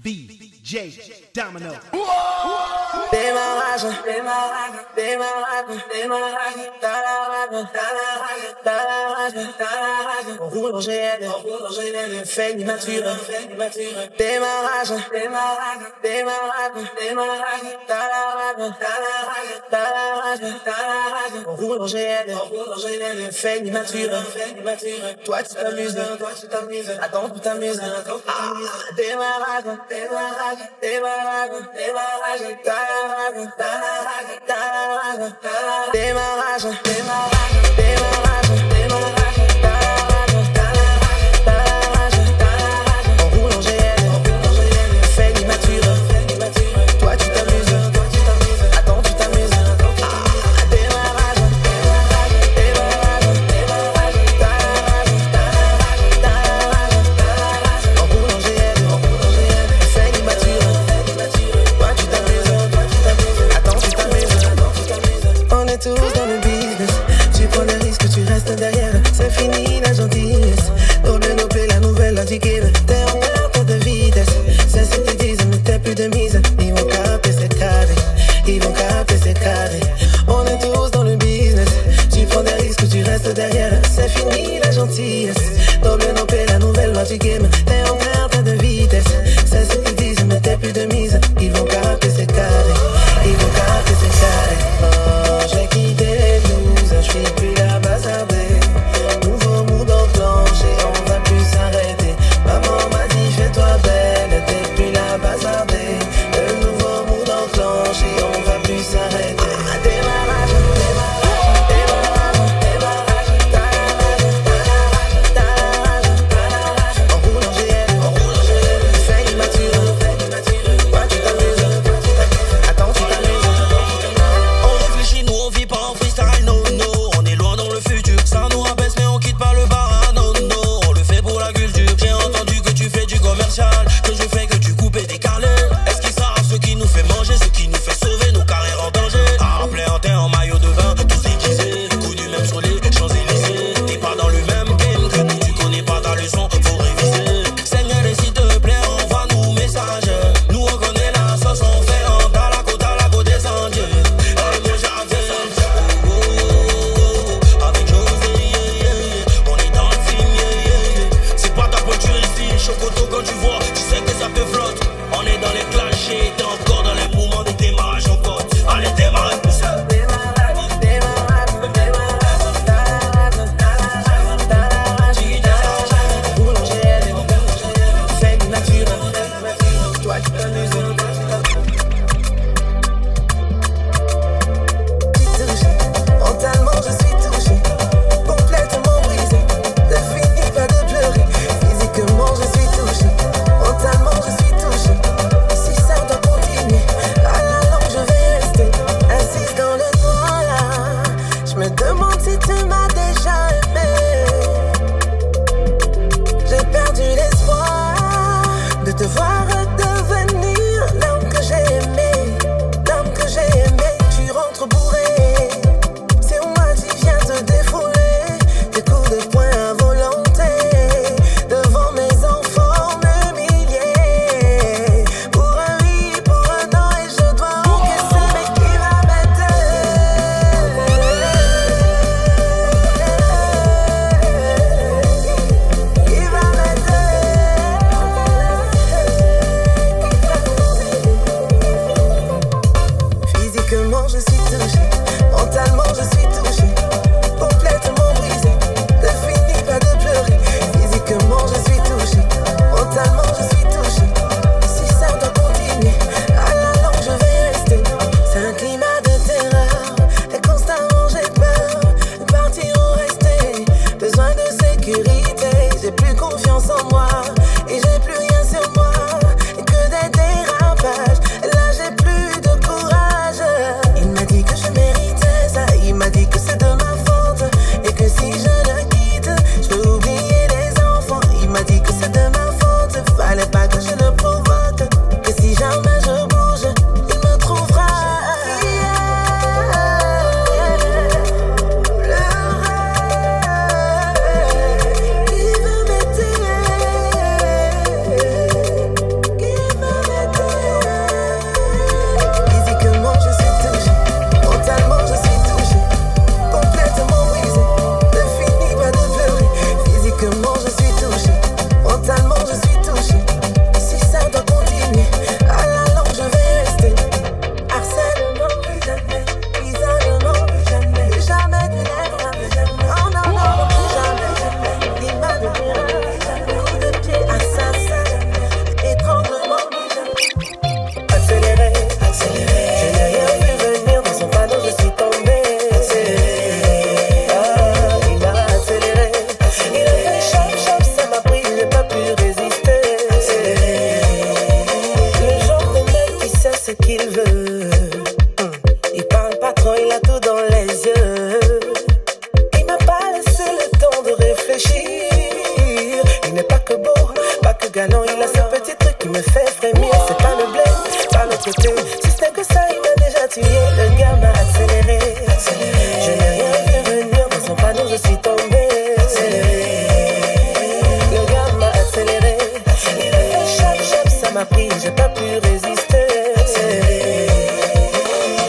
VJ Domino. Démarrage, on roule en GL, fait immature. Démarrage, on roule en GL, fait immature. Toi tu t'amuses, attends tu t'amuses. Démarrage, on roule en GL, fait immature. Toi tu t'amuses, attends tu t'amuses. Démarrage, on roule en GL, fait immature. Toi tu t'amuses, attends tu t'amuses. On est tous dans le business. Tu prends des risques, tu restes derrière. C'est fini la gentillesse. Pour le noper la nouvelle anti-game. T'es en perte de vitesse. C'est ce qu'ils disent, mais t'es plus de mise. Ils vont capter cette carré. On est tous dans le business. Tu prends des risques, tu restes derrière. C'est fini la gentillesse. Pour le noper la nouvelle anti-game. T'es en perte de vitesse. C'est ce qu'ils disent, mais t'es plus de mise. Ils vont capter cette carré. Oh, j'ai quitté les blues, je suis plus là bazarder. Nouveau mood enclenché, on va plus s'arrêter. Maman m'a dit fais-toi belle, t'es plus là bazarder. Le nouveau mood enclenché, on va plus s'arrêter. Démarrage, on roule en GL, fait immature. Toi tu t'amuses, attends tu t'amuses. On réfléchit, nous on vit pas en freestyle, no no. On est loin dans le futur, ça nous abaisse mais on quitte pas le bar, no no. On le fait pour la culture, j'ai entendu que tu fais du commercial, que je fais que tu coupes et décalé. Est-ce qu'ils savent ce qui nous fait manger, ce qui nous fait sauver nos carrières en danger? En plein terre, en maillot de bain, tous déguisés, coup du même sur les Champs-Élysées. T'es pas dans le même game que nous, tu connais pas ta leçon, faut réviser. Seigneur, et s'il te plaît, envoie-nous message. Nous on connaît la sauce, on fait en dans la côte des Andiers. Avec José, on est dans le film, c'est pas ta pointure ici, chocoto quand tu vois, tu sais que ça te flotte. On est dans les clashés, t'es encore dans les mouvements des démarrages en côte. Allez démarre, pousse. Roule en GL, fait immature. Toi tu t'amuses. Mentalement je suis touché, complètement brisé. Ne finis pas de pleurer, physiquement je suis touché. Mentalement je suis touché, si ça doit continuer, à la longue je vais rester assise dans le noir là. Je me demande si tu m'as déjà aimé. J'ai perdu l'espoir de te voir redevenir l'homme que j'ai aimé, l'homme que j'ai aimé. Tu rentres bourré, c'est moi qui viens te défouler, des coups de poing à volonté, devant mes enfants m'humilier. Pour un oui, pour un non, et je dois encaisser, mais qui va m'aider? Qui va m'aider? me fait frémir. C'est pas le blé, pas le côté. Si ce n'est que ça, il m'a déjà tué. Le gars m'a accéléré. Je n'ai rien vu venir, dans son panneau je suis tombé. Le gars m'a accéléré. Il a fait chap, ça m'a pris, j'ai pas pu résister.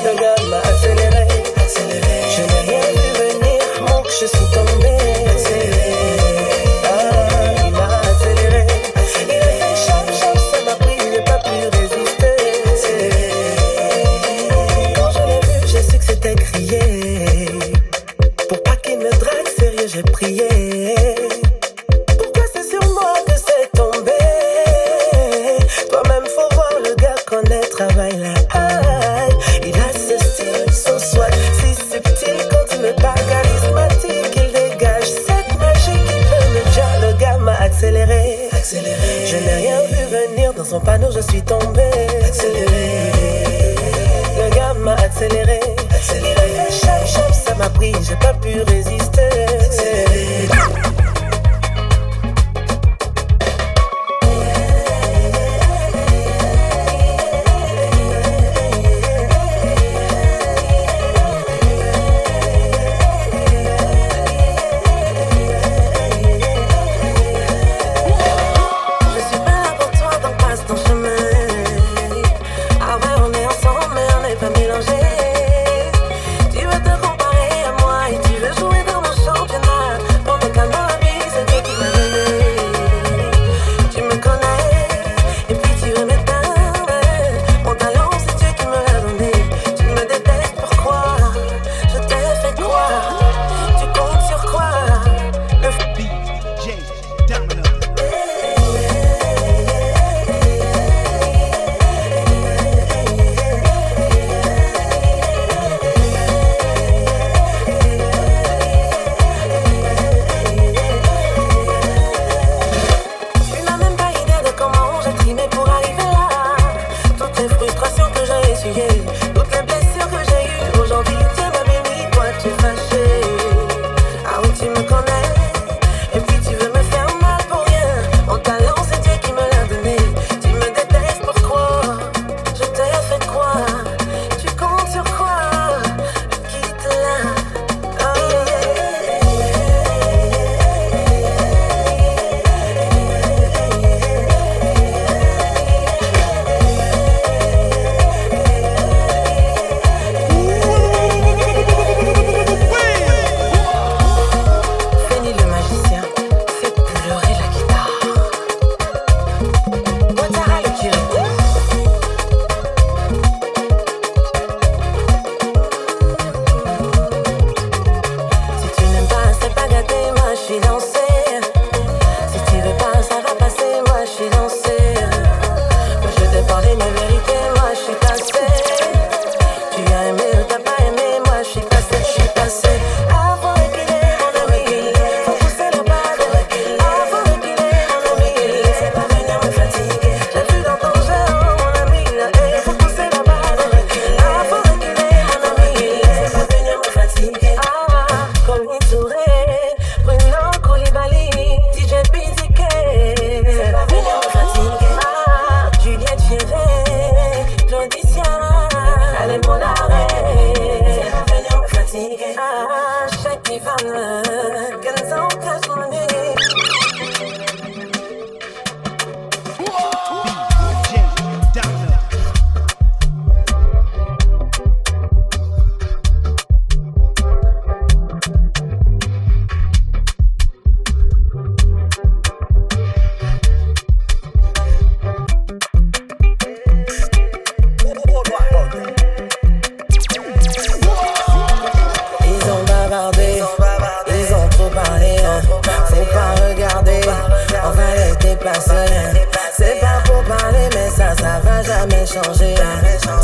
Le gars m'a accéléré. Je n'ai rien vu venir, mon que je suis tombé. Il m'a accéléré. Il a fait chap, ça m'a pris, j'ai pas pu résister. Quand je l'ai vu, j'ai su que c'était crié. Pour pas qu'il me drague, sérieux, j'ai prié. Pourquoi c'est sur moi que c'est tombé? Toi-même, faut voir le gars connaît, travaille là. Il a ce style, son swag, si subtil quand il me parle, charismatique. Il dégage cette magie qui peut me dire. Le gars m'a accéléré. Je n'ai rien vu venir, dans son panneau je suis tombé. Le gars m'a accéléré. Il a fait chap, ça m'a pris, j'ai pas pu résister. C'est pas pour parler mais ça va jamais changer.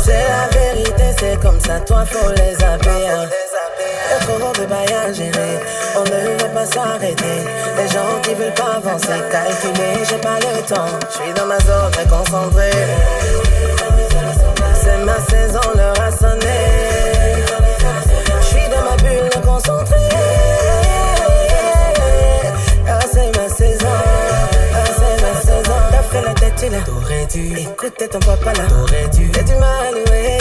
C'est la vérité, c'est comme ça, toi faut les zapper. Y'a trop de bails à gérer, on ne veut pas s'arrêter. Les gens qui veulent pas avancer, calculer, j'ai pas le temps. J'suis dans ma zone, très concentré. C'est ma saison, l'heure a sonné. J'suis dans ma bulle, concentré. Ah, c'est ma saison, ah, c'est ma saison. T'as fait la tête, tu parti là, t'aurais dû écouter ton papa là, t'aurais dû. T'as du mal, ouais,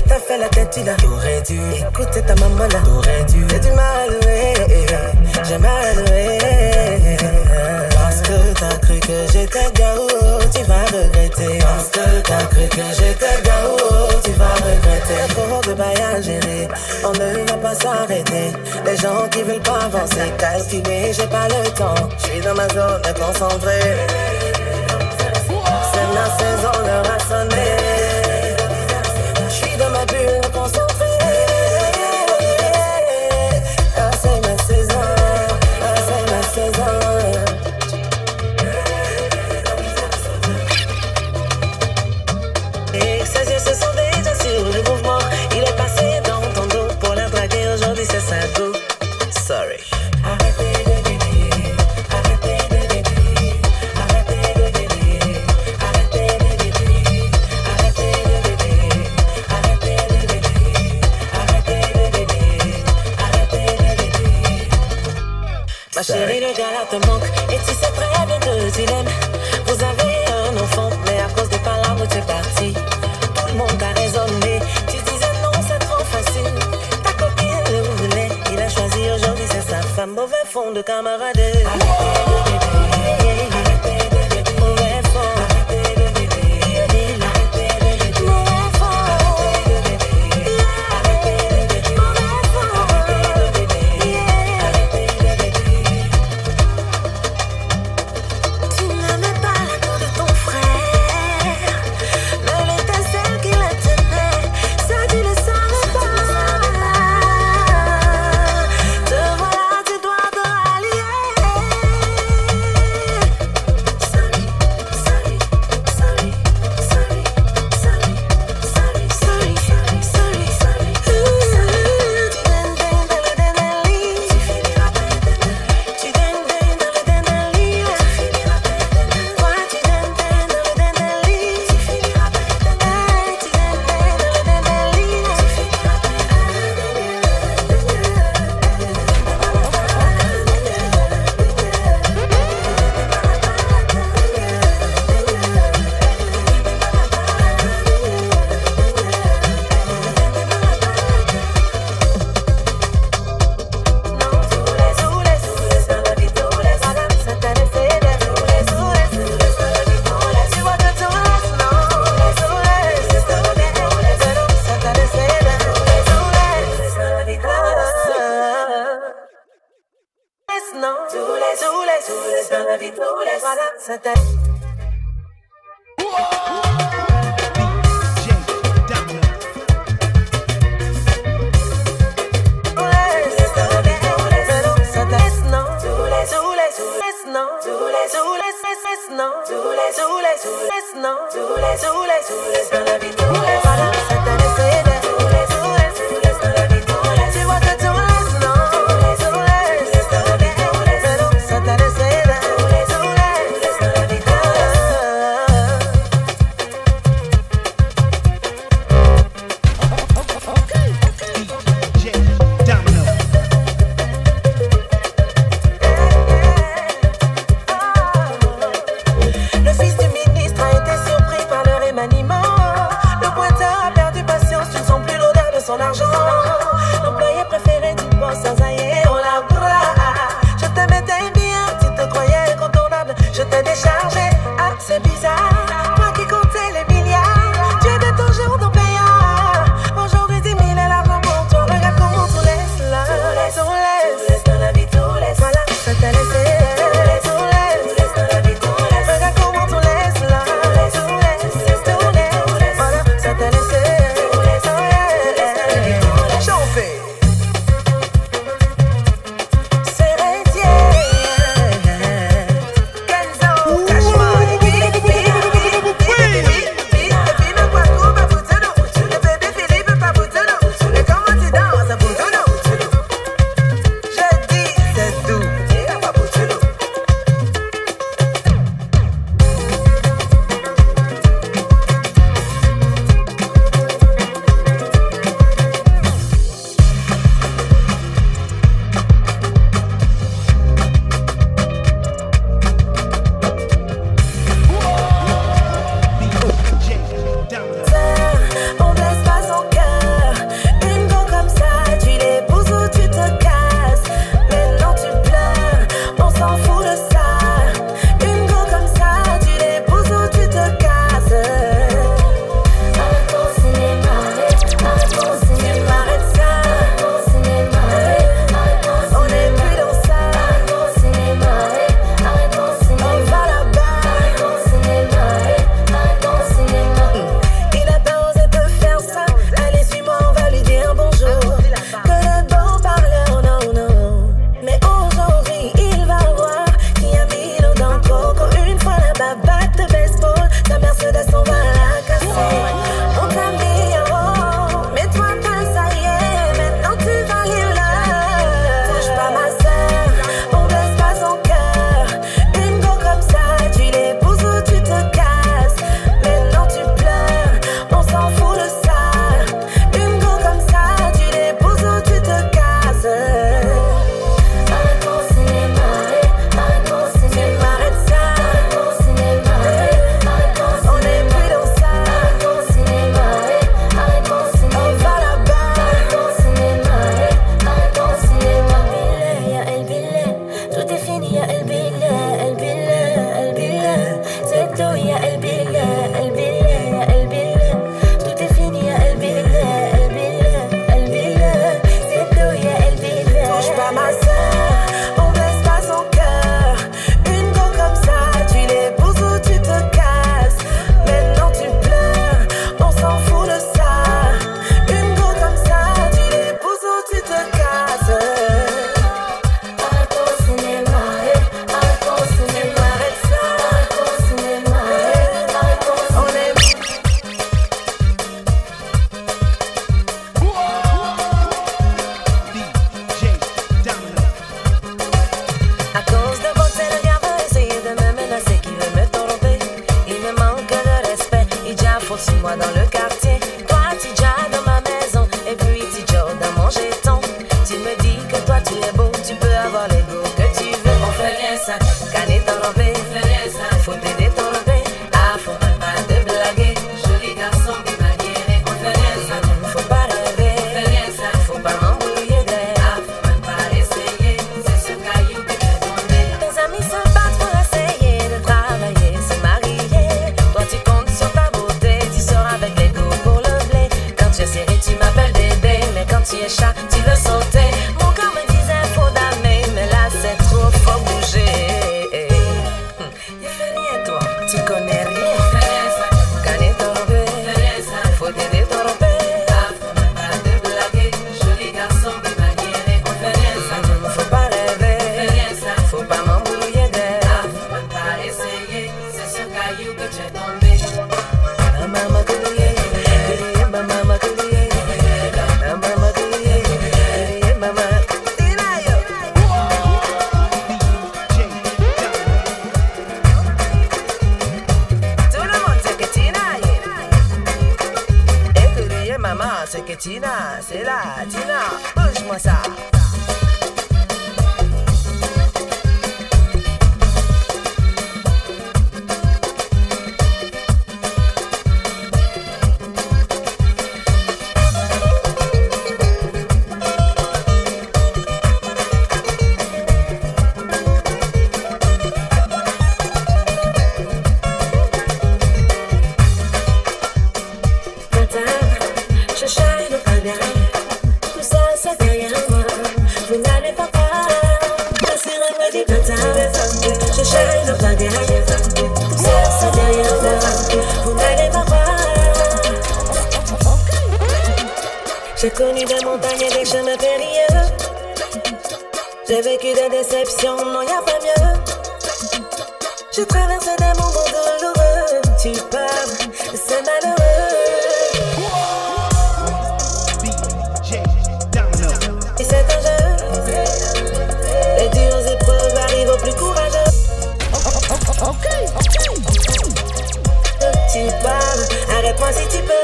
t'as fait la tête là, t'aurais dû écouter ta maman là, t'aurais dû. T'as du mal, j'ai mal, parce que t'as cru que j'étais gaou, tu vas regretter. Parce que t'as cru que j'étais gaou, tu vas regretter. Trop de bail à gérer, on ne va pas s'arrêter. Les gens qui veulent pas avancer, calculer, j'ai pas le temps. J'suis dans ma zone concentrée. C'est ma saison, l'heure a sonné. J'suis dans ma bulle concentrée. Ah, c'est ma saison, ah, c'est ma saison. Et ses yeux se sont déjà sur le mouvement. Il est passé dans ton dos pour la draguer. Aujourd'hui c'est sa go. Sorry. Arrêtez de bébé, arrêtez de bébé, arrêtez de bébé, arrêtez de bébé, arrêtez de bébé, arrêtez de bébé, arrêtez de bébé, arrêtez de bébé. Ma chérie, le gars là te manque et tu sais très bien que tu l'aimes. Vous avez un enfant, mais à cause des palabres tu es parti. Tout le monde a raisonné, tu disais non c'est trop facile. Ta copine le voulait, il a choisi aujourd'hui c'est sa femme. Mauvais fond de camaraderie. tu connais rien. Gagner ton robé, faut t'aider ton robé. Pas de blaguer, joli garçon de manière conférence. Faut pas rêver, faut pas m'embrouiller d'air. Faut même pas essayer, c'est ce caillou que tu es tombé. Mama coulier, mama coulier, mama coulier, mama. Tout le monde sait que Tina et coulier, maman, c'est que Tina, c'est là, Tina, bouge-moi ça. Je shine pas bien, tout ça c'est derrière moi. Vous n'allez pas voir, je suis remède matin. Je shine pas bien, tout ça c'est derrière moi. Vous n'allez pas voir. J'ai connu des montagnes et des chemins périlleux. J'ai vécu des déceptions, non y'a pas mieux. J'ai traversé des moments douloureux. Tu parles, c'est malheureux. Et c'est un jeu. Les dures épreuves arrivent aux plus courageux. Tu parles, arrête-moi si tu peux.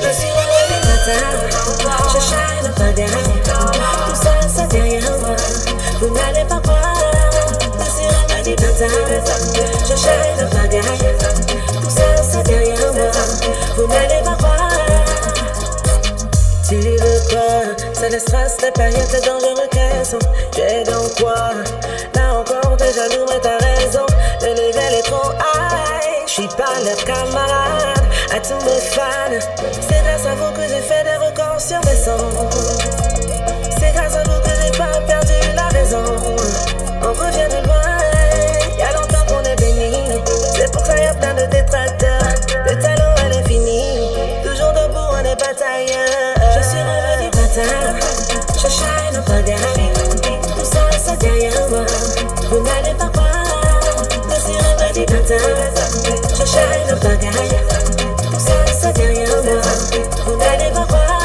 Je suis revenu matin, je shine pas derrière. Tout ça c'est derrière moi, vous n'allez pas voir. Je suis revenu matin, je shine pas derrière. Tout ça c'est derrière moi, vous n'allez pas voir. Tu veux quoi? C'est le stress, les périodes de dangereux qu'elles sont. Tu es dans quoi? Là encore t'es jaloux mais t'as raison. Le level est trop high. Je suis pas le camarade à tous mes fans. C'est grâce à vous que j'ai fait des records sur mes sons. C'est grâce à vous que j'ai pas perdu la raison. On revient de loin, y'a longtemps qu'on est béni. C'est pour ça y'a plein de détracteurs. Le talent à l'infini, toujours debout on est batailleur. Je suis revenu matin, je shine pas derrière. Tout ça c'est derrière moi, vous n'allez pas voir. Je suis revenu matin, je shine pas derrière. Tout ça c'est derrière moi, vous n'allez pas voir.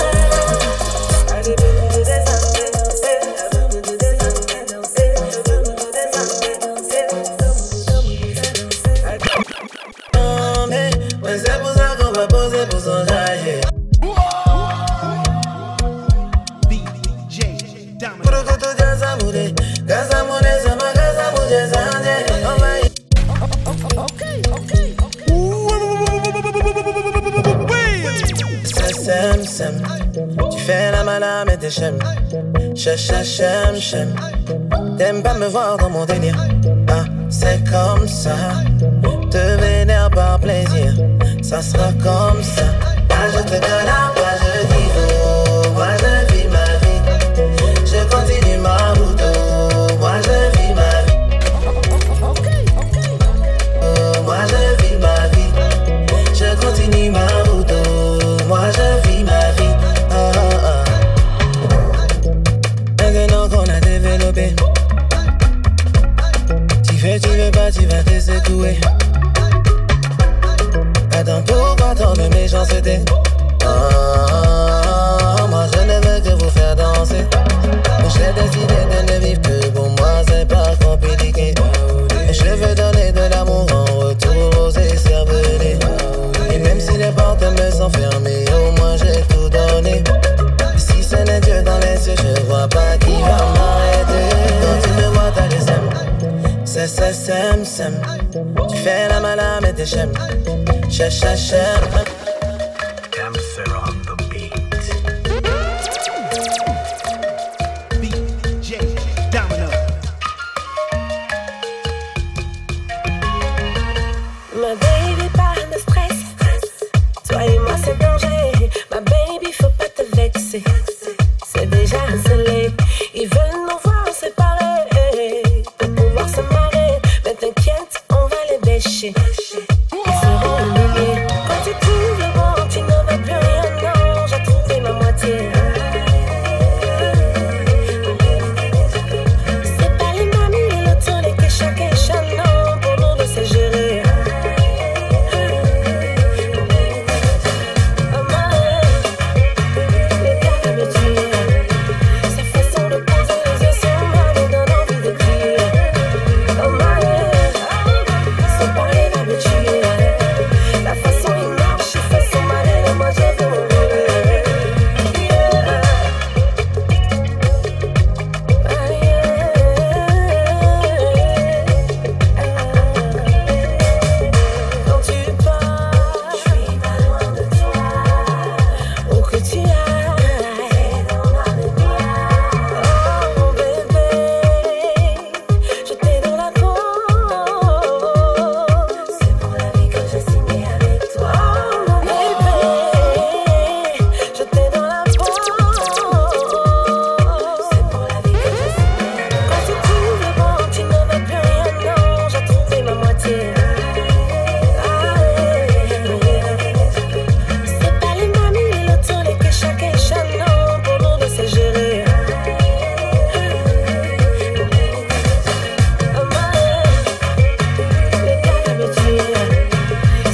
Mais c'est pour ça qu'on va poser pour son jaillir. Tu fais la malade mais t'es chem. Chem. T'aimes pas me voir dans mon délire. Ah, c'est comme ça. Te vénère par plaisir. Ça sera comme ça. Moi je te donne à moi je dis oh. Moi je vis ma vie. Je continue ma route oh. Moi je vis ma vie. Oh, moi je vis ma vie. Je continue ma route oh. Moi je vis ma vie. Maintenant qu'on a développé, tu veux pas, tu vas te secouer. Attends, pourquoi tant de méchanceté? Moi je ne veux que vous faire danser. J'ai décidé de ne vivre que pour moi, c'est pas compliqué. Je veux donner de l'amour en retour aux écervelés. Et même si les portes me sont fermées, au moins j'ai tout donné. Si ce n'est Dieu dans les cieux, je vois pas qui va m'arrêter. Quand tu me vois, t'as les sems. C'est. Tu fais la malade mais t'es chem. Chem. Damser on the beat. DJ Domino. Ma baby, pas de stress. Toi et moi, c'est danger. Ma baby, faut pas te vexer. C'est déjà scellé. Ils veulent nous voir séparés pour pouvoir se marrer. Mais t'inquiète, on va les bêcher. Ils seront humiliés. Quand tu trouves le bon, tu ne veux plus rien, non. J'ai trouvé ma moitié. C'est pas les mamies, les lotos, les kéchas, non. Pour nous de se gérer. Le gars me tuer. Sa façon de poser les yeux sur moi me donne envie de crier. Oh my God, son parler va me tuer. La façon il marche, il fait son malin et moi je veux m'envoler. Quand tu pars, je suis pas loin de toi. Où que tu ailles, dans ma mémoire. Oh mon bébé, je t'ai dans la peau. C'est pour la vie que j'ai signé avec toi. Oh mon bébé, je t'ai dans la peau. C'est pour la vie que j'ai signé. Quand tu trouves le bon, tu ne veux plus rien, non. J'ai trouvé ma moitié. C'est pas les mamies, les lotos, les kéchas, non. Pour nous de se gérer. Oh my, le gars me tuer.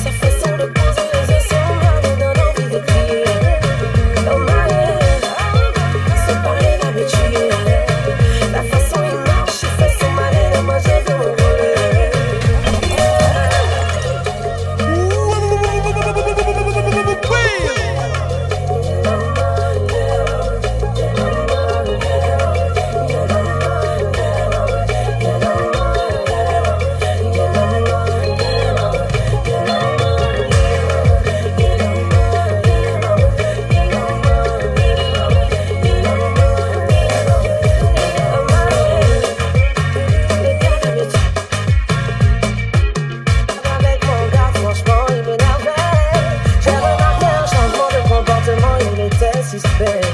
Sa façon de poser les yeux sur moi me donne envie de crier. Oh my, son parler va me tuer. La façon il marche, il fait son malin et moi je veux m'envoler. Avec mon gars, franchement, il m'énervait. J'ai remarqué un changement de comportement, il était suspect.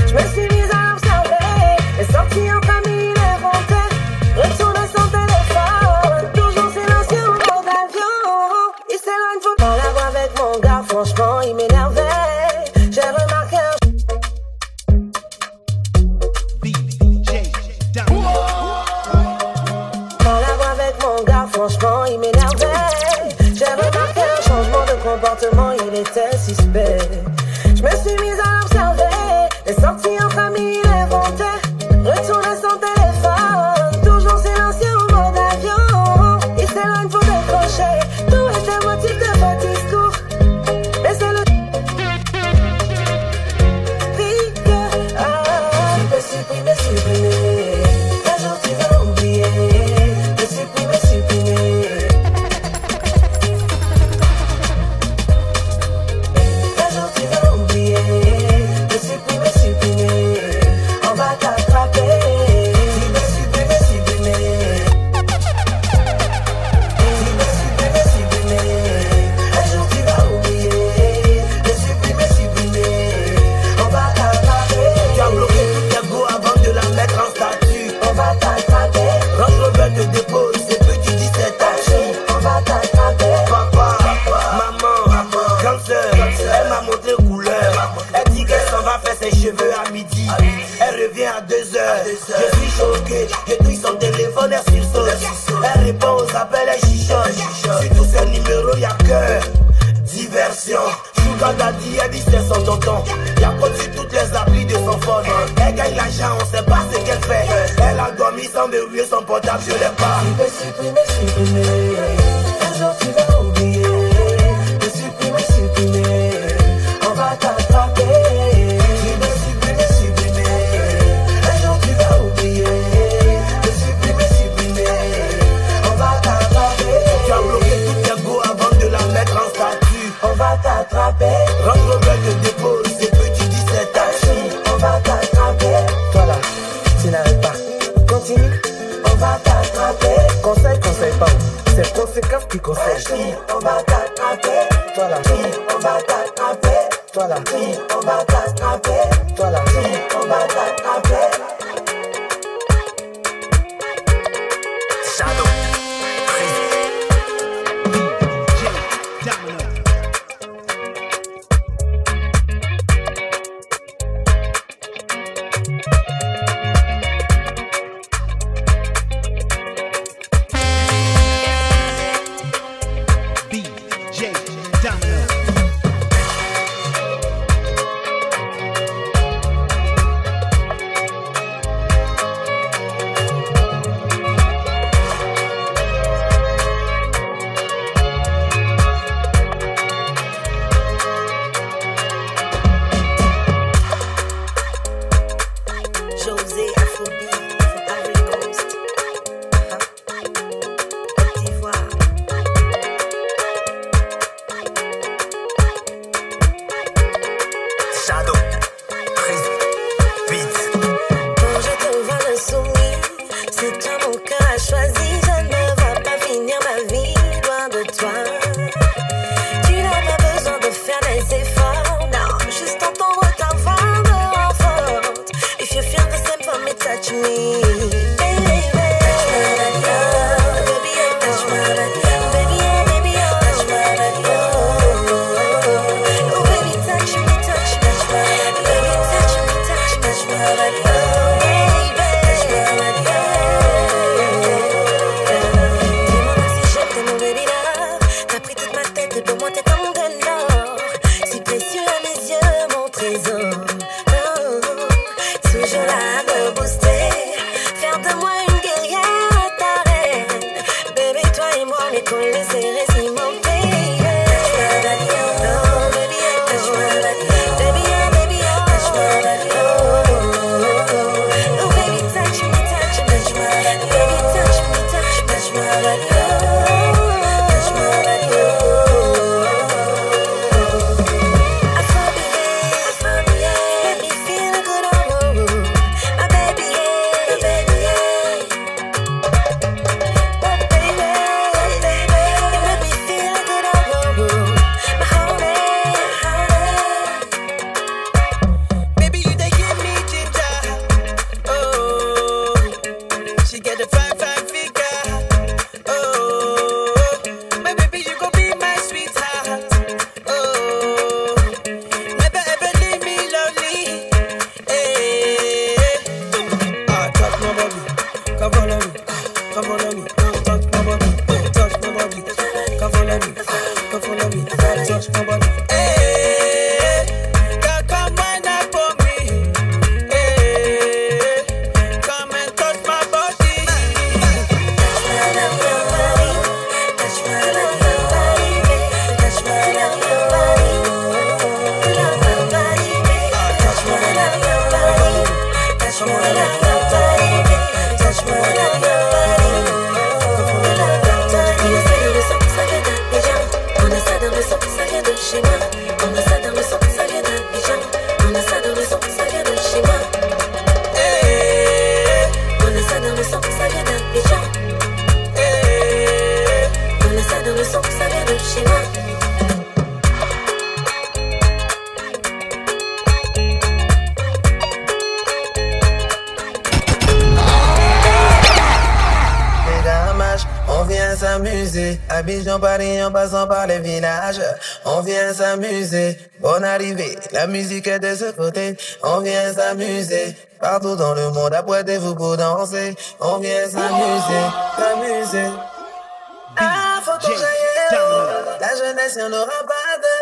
Je me suis mise à l'observer. Les sorties en famille, les montées. Retourner son téléphone, toujours silencieux en mode avion. Il s'éloigne, faut pas la voir avec mon gars, franchement, il m'énervait. J'ai remarqué un DJ Download. Quand la voix avec mon gars, franchement, il m'énervait. J'ai remarqué un changement de comportement, il était suspect. Je me suis mise à l'observer. Les sorties en famille, les montées. Retourner son téléphone, toujours silencieux en mode avion. Il s'éloigne pour décrocher. Tout était motif de votre discours. Mais c'est le pique. Tu peux supprimer, supprimer. Un jour tu vas oublier. De supprimer, supprimer. Un jour tu vas oublier. De supprimer, supprimer. On va t'attraper. Tu peux supprimer, supprimer. Tu peux supprimer, supprimer. Un jour tu vas oublier. De supprimer, supprimer. On va t'attraper. Tu as bloqué toute ta go avant de la mettre en statut. On va t'attraper. Range Rover te dépose, c'est plus tu dis c'est taxi. On va t'attraper. Papa, maman, grande sœur, elle m'a montré couleur. Elle dit qu'elle s'en va faire ses cheveux à midi. Elle revient à 2h. Je suis choqué, j'ai pris son téléphone, elle sursaute. Elle répond aux appels, elle chichote. Sur tous ses numéros, y'a cœur. Diversion. Sugar Daddy, elle dit c'est son tonton. Y'a pas sur toutes les applis de son phone. Elle gagne l'argent, on sait pas ce qu'elle fait. Elle a dormi sans verrouiller son portable, je l'ai pas. Tu peux supprimer, supprimer. Un jour tu vas oublier. De supprimer, supprimer. On va t'attraper. Tu peux supprimer, supprimer. Un jour tu vas oublier. De supprimer, supprimer. On va t'attraper. Tu as bloqué toute ta go avant de la mettre en statut. On va t'attraper. Range Rover te dépose, c'est plus tu dis c'est taxi. On va t'attraper. Toi là, tu n'arrêtes pas. Continue. On va t'attraper. Conseil, conseil pas. C'est conséquence qui conseille. On va t'attraper. Toi là, on va t'attraper. Toi là, on va t'attraper. Toi là, on va t'attraper. Shadow, crazy. Tu n'as pas besoin de faire des efforts, non, juste entendre ta voix me renforce. If you feel the same for me, touch me, baby. Touch my body, oh, baby, oh, touch my body, oh, baby, oh, baby, oh, touch my body, oh, oh, baby, touch me, touch my body, baby, touch me, touch my body, oh, baby, touch my body, oh. Dis-moi si je t'aime, baby, love. T'as pris toute ma tête et pour moi t'es comme de l'or. Si précieux à mes yeux, mon trésor. Toujours là à me booster, faire de moi une guerrière, ta reine. Baby, toi et moi, les collés serrés, si mon pays. Touch my body, oh, baby, oh, touch my body, baby, oh, baby, oh, touch my body, oh, oh, baby, touch me, baby, touch me, touch my body, oh, touch my body, oh. I feel let me feel good all over. My baby, yeah, my baby, you make me feel good all over. My honey. Baby, you they give me ginger. Oh, she get a fine, fine figure. Oh, my baby, you gon' be my sweetheart. Oh, never ever leave me lonely. Hey, touch my body, come follow me, come follow me. Touch my body, touch my body, come follow me, come follow me. Touch my body. Hey, girl, come wind up for me. Hey, come and touch my body. On vient s'amuser, Abidjan, Paris, en passant par les villages. On vient s'amuser, bonne arrivée, la musique est de ce côté. On vient s'amuser, partout dans le monde, apprêtez-vous pour danser. On vient s'amuser, s'amuser. Ah, faut qu'on j'aille, la jeunesse y'en aura pas de.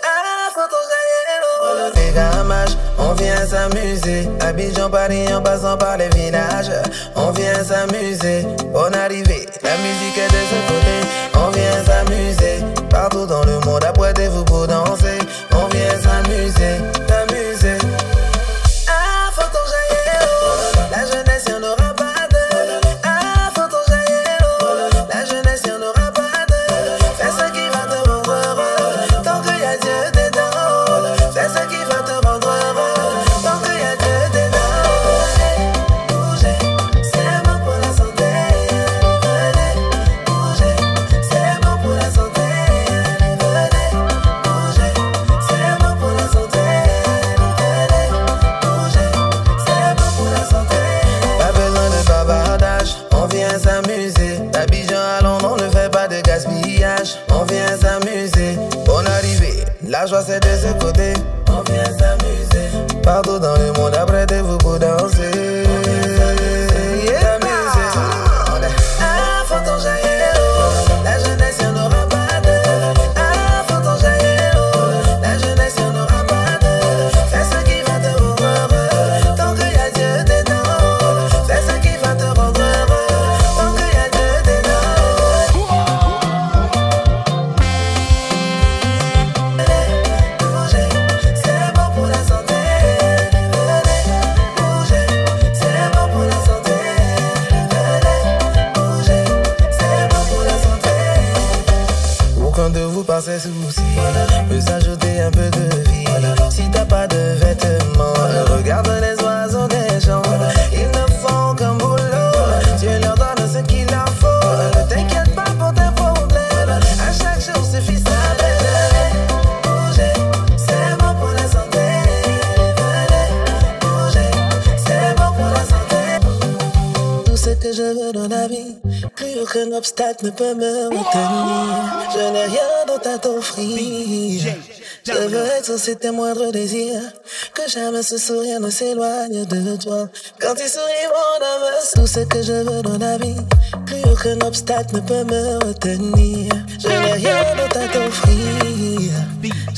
Ah, faut qu'on j'aille, les gamages. On vient s'amuser, Abidjan, Paris, en passant par les villages. On vient s'amuser, bonne arrivée, la musique est de ce côté. On vient s'amuser, partout dans le monde, apprêtez-vous pour danser. On vient s'amuser, s'amuser. Ah, faut qu'on j'aille, la jeunesse y'en aura pas de. Ah, faut qu'on j'aille, la jeunesse y'en aura pas de. Fais ce qui va te rendre heureux, tant qu'il y a Dieu dedans. Fais ce qui va te rendre heureux, tant qu'il y a Dieu dedans. Bougez, c'est bon pour la santé. Venez, bougez, c'est bon pour la santé. Venez, bougez, c'est bon pour la santé. Venez, bougez, c'est bon pour la santé. Pas besoin de bavardage, on vient s'amuser. D'Abidjan à Londres, on ne fait pas de gaspillage. On vient s'amuser, bonne arrivée, la joie c'est de ce côté. On vient s'amuser, partout dans le monde, apprêtez-vous pour danser. Yeah. Ah, faut qu'on j'aille, la jeunesse y'en aura pas de. Ah, faut qu'on j'aille, la jeunesse y'en aura pas de. Fais ce qui va te rendre heureux, tant qu'il y a Dieu dedans. Fais ce qui va te rendre heureux, tant qu'il y a Dieu dedans. Bougez, c'est bon pour la santé. Venez, bougez, c'est bon pour la santé. Venez, bougez, c'est bon pour la santé. Aucun de vous par ses soucis peut s'ajouter un peu de vie. Si t'as pas de vêtements, regarde les oiseaux des gens. Ils ne font qu'un boulot, Dieu leur donne ce qu'il leur faut. Ne t'inquiète pas pour tes problèmes, à chaque aucun obstacle ne peut me retenir. Je n'ai rien d'autre à t'offrir. Je veux exaucer tes moindres désirs. Que jamais ce sourire ne s'éloigne de toi. Quand tu souris, mon âme, tout ce que je veux dans la vie. Plus aucun obstacle ne peut me retenir. Je n'ai rien d'autre à t'offrir.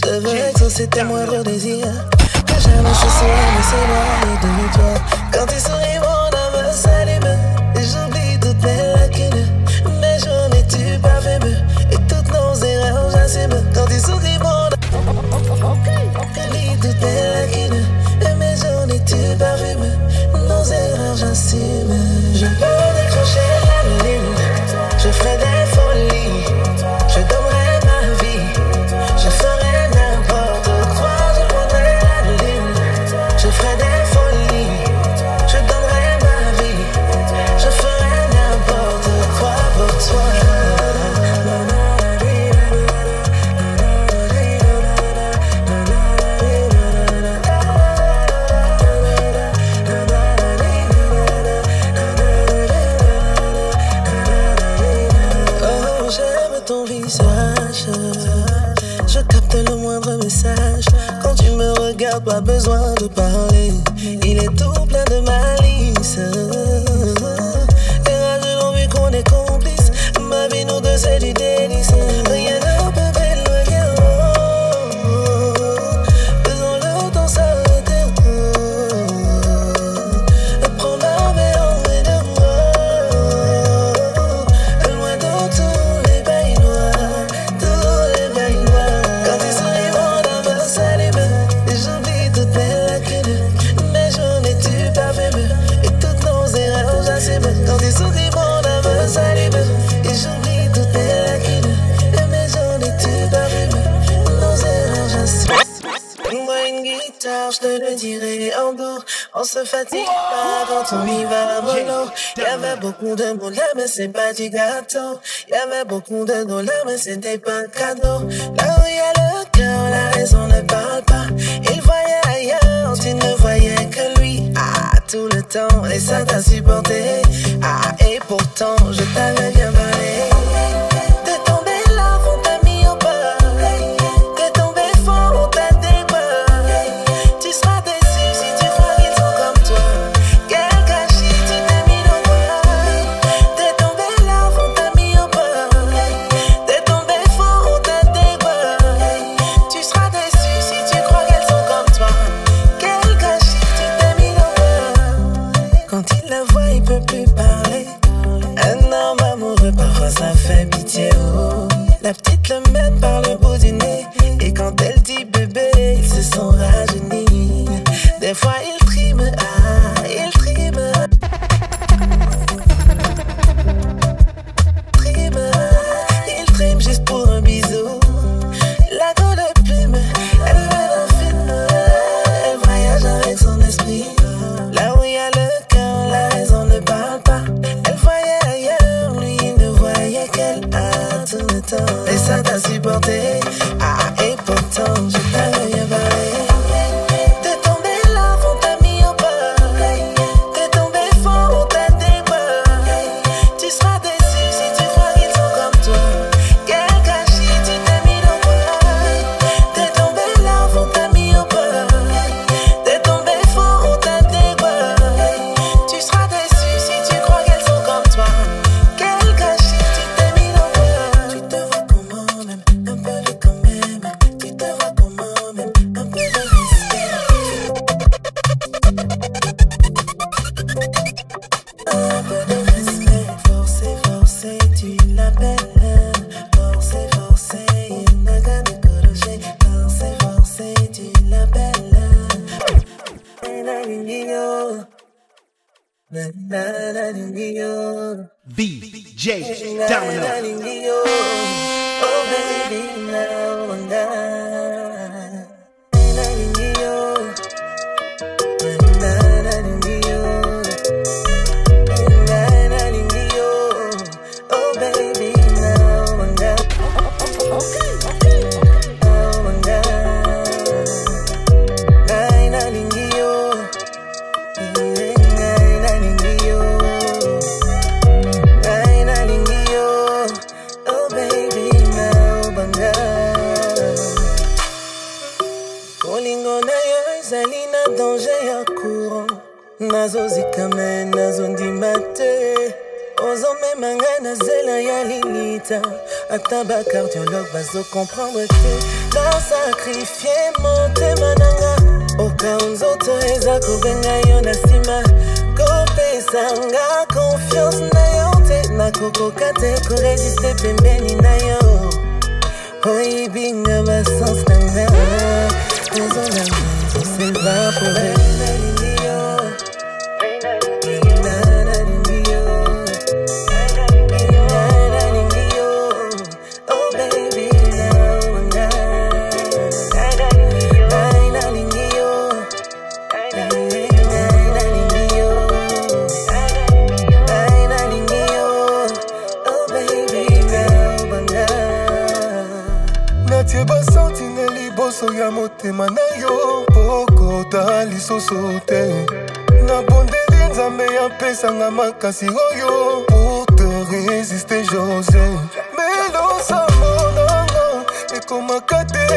Je veux exaucer tes moindres désirs. Que jamais ce sourire ne s'éloigne de toi. Quand tu souris, mon âme s'allume. Et j'oublie toutes mes lacunes. Mes journées tu parfumes. Et toutes nos erreurs j'assume. Quand tu souris, mon âme, j'oublie toutes mes lacunes. Et mes journées tu parfumes. Nos erreurs j'assume. Je peux décrocher la lune. Je ferai des folies. Je donnerai ma vie. Je ferai n'importe quoi. Je prendrai la lune. Je ferai des folies. Je donnerai ma vie. Je ferai n'importe quoi pour toi. Oh, j'aime ton visage. Je capte le moindre message. Quand tu me regardes, pas besoin de parler. Il est tout plein de malice. Les rages l'ont vu qu'on est complices. Ma vie, nous deux, c'est du délice. Rien ne peut m'éloigner. Faisons-le dans sa terre. Prends ma main et de moi. Loin de tous les bails noirs. Tous les bails noirs. Quand tu souris, mon âme s'allume. Et j'oublie toutes mes lacunes. Mes journées tu parfumes. Et toutes nos erreurs j'assume. Quand tu souris, mon âme s'allume. Et j'oublie toutes mes lacunes. Et mes journées tu parfumes. Nos erreurs j'assume. Donne-moi une guitare, je te le dirai en dos. On se fatigue pas quand on y va mollo. Y'avait beaucoup de mots là, mais c'est pas du gâteau. Y'avait beaucoup de dollars, mais c'était pas un cadeau. Là où y a le cœur, la raison ne parle pas. Il voyait ailleurs, tu ne voyais que lui. Ah, tout le temps, et ça t'a supporté. Ah, et pourtant, je t'avais bien parlé. T'es tombé là, on t'a mis au bas. T'es tombé fort, on t'a déboîté. Tu seras déçu si tu crois qu'ils sont comme toi. Quel gâchis, tu t'es mis au bas. T'es tombé là, on t'a mis au bas. T'es tombé fort, on t'a déboîté. Tu seras déçu si tu crois qu'elles sont comme toi. Quel gâchis, tu t'es mis au bas. Quand il la voit, il peut plus parler. Un homme amoureux, parfois ça fait pitié. Oh. La petite le mène par le bout du nez. Et quand elle dit bébé, il se sent rajeuni. Des fois il trime, ah, il trime. Il trime juste pour un bisou. La go de plume, elle veut un film. Elle voyage avec son esprit. Là où il y a le cœur, la raison ne parle pas. Elle voyait ailleurs, lui il ne voyait qu'elle a tout le temps. Et ça t'a supporté, ah, et pourtant je t'avais bien parlé. T'es tombé là, on t'a mis au bas. T'es tombé fort, on t'a déboîté. Tu seras déçu si tu crois qu'ils sont comme toi. Quel gâchis, tu t'es mis au bas. T'es tombé là, on t'a mis au bas. T'es tombé fort, on t'a déboîté. Tu seras déçu si tu crois qu'elles sont comme toi. Quel gâchis, tu t'es mis au bas. Tu te vois comment même, un peu de quand même. Tu te vois comment même, un peu de respect. Un peu de respect. Forcé, forcé, tu l'appelles. Forcé, forcé, il n'a qu'à te corriger. Forcé, forcé, tu l'appelles. VJ Domino. Oh baby, now and then. Oh baby, now and then. Now and then. nazozika me nazondimate ozomemanga na zela ya limita ata bacardiologue bazokomprendre te nasakrifie motema nanga oka nzoto eza kobenga yo na nsima kopesanga confiance na yo te nakokoka te koresiste pembeni na yo oyibinga basens nanga raison nanga ezoselvapore ya motema na yo poko tali soso te nabondeli nzambe yapesanga makasi oyo pour te résister José melosa monanga ekomaka te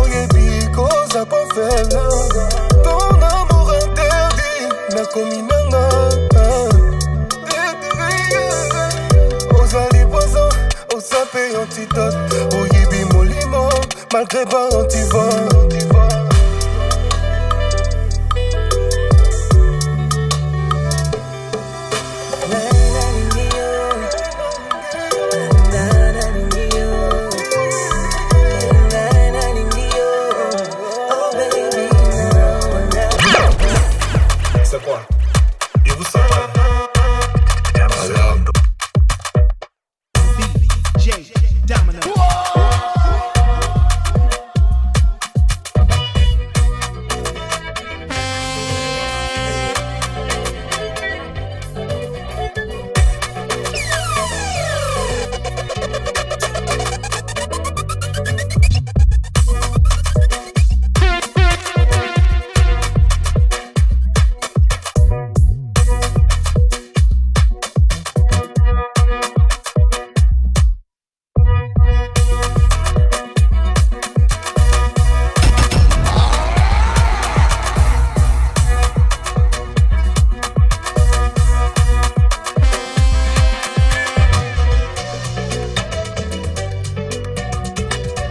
oyebi koza pofelanga ton amour interdit nakomi nanga ozali poison osape antidote oyebi molimo malgré pas antivore. C'est quoi? Et vous savez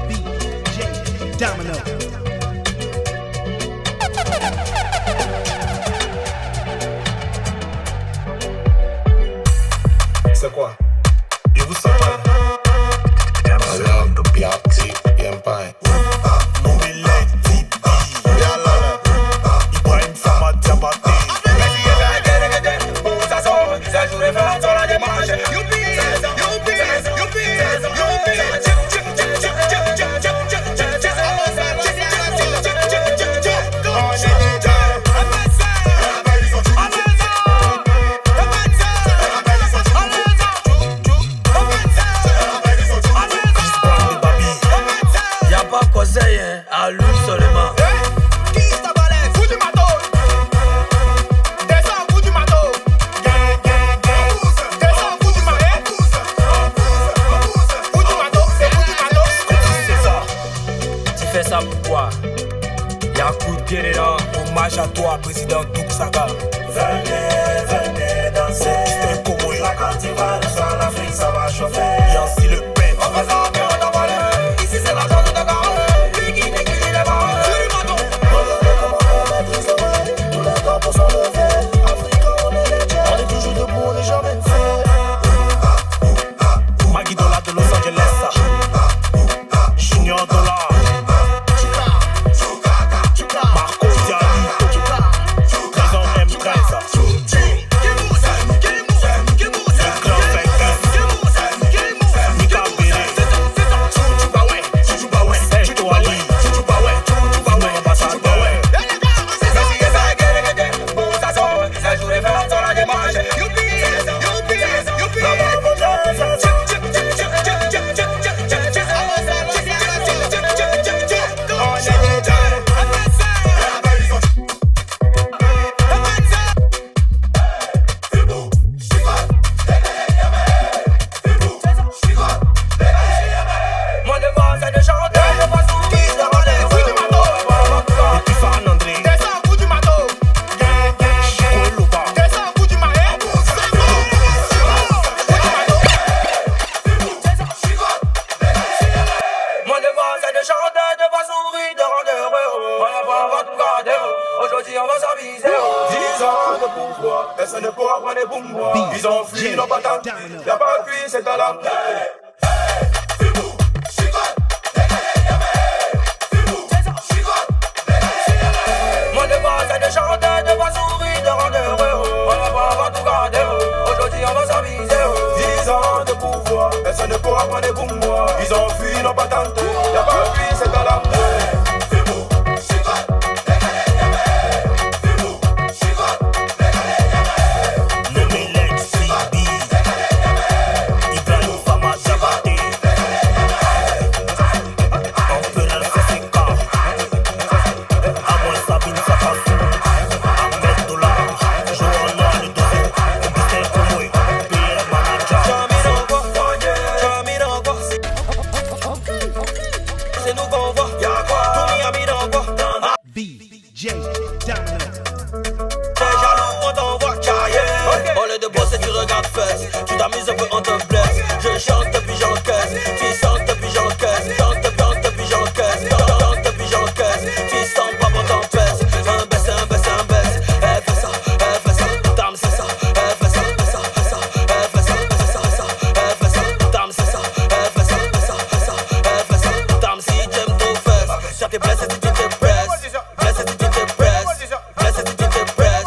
DJ Domino. C'est quoi? Et vous savez à lui seulement. Qui t'a balèze? Fous du matos. Descends, fous du matos. Descends, fous du matos. Fous du matos, c'est fous du matos. C'est ça. Tu fais ça pourquoi? Y'a un coup de pied là. Hommage à toi, président Tuksaka. Venez danser. C'est comme la carnival, sur l'Afrique, ça va chauffer. Y'a aussi le pain. On va ça, mais on a volé. Ici, c'est la zone de Dakar. personne ne pourra prendre pour moi. Ils ont fui nos patins, y'a pas de cuit, c'est à la. Mon devoir c'est de chanter, de pas sourire, de rendre heureux. On va tout garder, aujourd'hui on va s'amuser. 10 ans de pouvoir, personne ne pourra prendre pour moi. Ils ont fui nos patentes, y'a pas de cuit, c'est à la. Tu t'amuses un peu, on te blesse. Je chante puis j'encaisse. Tu sens puis j'encaisse. Chante puis j'encaisse. Chante puis j'encaisse. Tu sens pas bon t'en pèse. Un baisse, un baisse, un baisse. Elle fait ça, dame c'est ça. Elle fait ça, fait ça, fait ça. Elle fait ça, fait ça, fait ça. Elle fait ça, dame c'est ça. Elle fait ça, fait ça, fait ça. Elle fait ça, dame si j'aime ton fesses. Ça te blesse et tu te presses. Blesse et tu te presses. Blesse et tu te presses.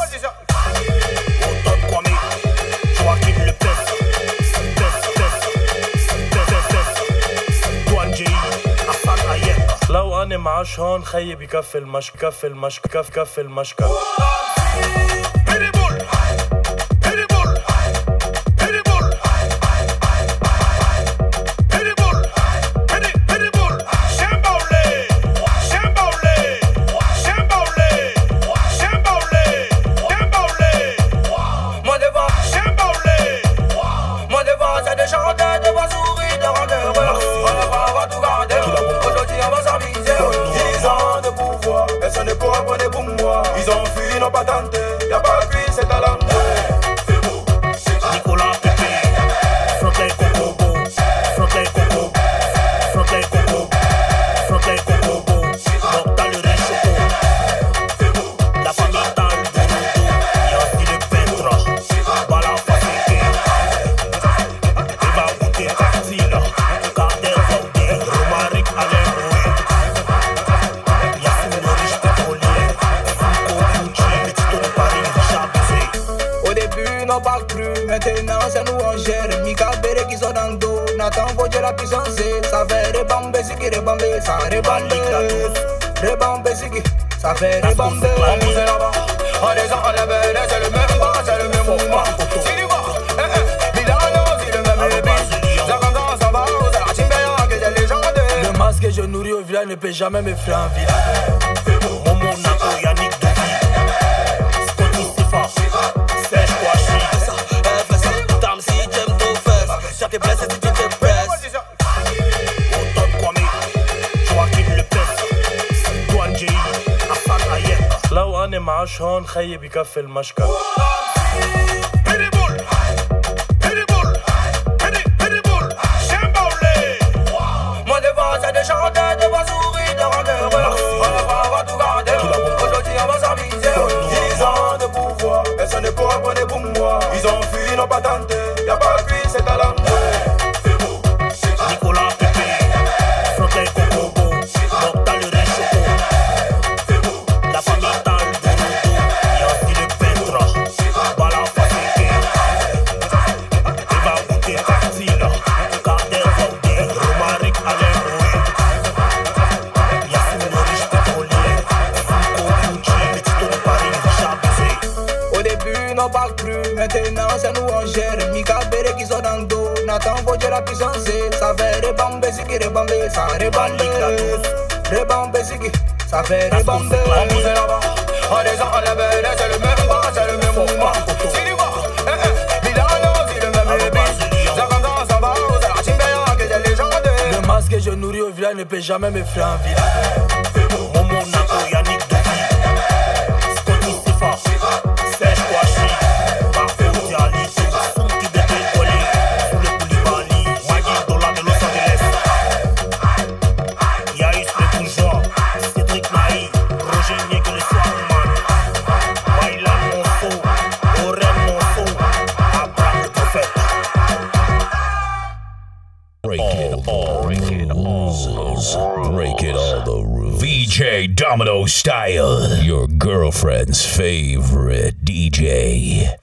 لو أنا معاش هون خيي بكفي المشك كفي المشك كفي المشكة Ils ont fui nos patentes, y'a pas de cuit, c'est à la. Nicolas Pépé, frottez coco, frottez coco, frottez coco, frottez coco, donc t'as le riche choco. La famille dans le bourreau, y'a aussi le peintre, voilà fatigué. Il va goûter tactile, Carter Vaudé, Romaric Alain Boué. Y'a sous le riche pétrolier. N'a pas cru, maintenant c'est nous on gère. Mika Bere qui sont dans le dos, Nathan Fodje la puissance. Ça fait rebamber, c'est qui rebamber, ça rebamber. Rebamber, c'est qui, ça fait rebamber. On pousse là-bas, on descend, on lève, c'est le même pas, c'est le même mouvement. Si tu vois, Milano, c'est le même beat. Ça comme ça va, c'est la Timbaya que j'ai légendaire. Le masque que je nourris au village ne peut jamais me faire en ville. Momo Nako, Yannick Dovi, Scotty Sifa, Serge Kouachi. Ça te blesse et tu te presses. Automne Kwame, Joachim Lepes, Douane J, Hassan Ayek. لو أنا معاش هون خيي بكفي المشكة Mon devoir c'est de chanter, de pas sourire, de rendre heureux. On va tout garder, aujourd'hui on va s'amuser. 10 ans de pouvoir, personne ne pourra prendre pour moi. Ils ont fui nos patentes, y'a pas de cuit, c'est à la. Nicolas Pépé, frottez coco, donc t'as le riche choco. La famille dans le bourreau, y'a aussi le peintre, voilà fatigué. Il va goûter tactile, Carter Vaudé, Romaric Alain Boué. Y'a sous le riche pétrolier, Funko Gucci, petit de Paris, Richard Buzé. Au début n'a pas cru, maintenant c'est nous on gère. Mika Bere qui sont dans le dos, Nathan Fodje la puissance. Ça fait rebamber, c'est qui rebamber, ça rebamber. Rebamber, c'est qui, ça fait rebamber. On pousse là-bas, on descend, on lève, c'est le même pas, c'est le même mouvement. Si tu vois, Milano, c'est le même beat. Ça comme ça va, c'est la Timbaya que j'ai légendaire. Le masque que je nourris au village ne peut jamais me faire en ville. Momo Nako, Yannick Dovi, Scotty Sifa, Serge Kouachi, Bafo Dialito, Funky Bébé Collé, sous le Koulibaly, Magui Dola de Los Angeles. Yaïs le bourgeois, Cédric Naï, Roger Niek le Swagman, Bailan Monceau, Aurel Monceau. Break it all the rules. VJ Domino Style, your girlfriend's favorite DJ.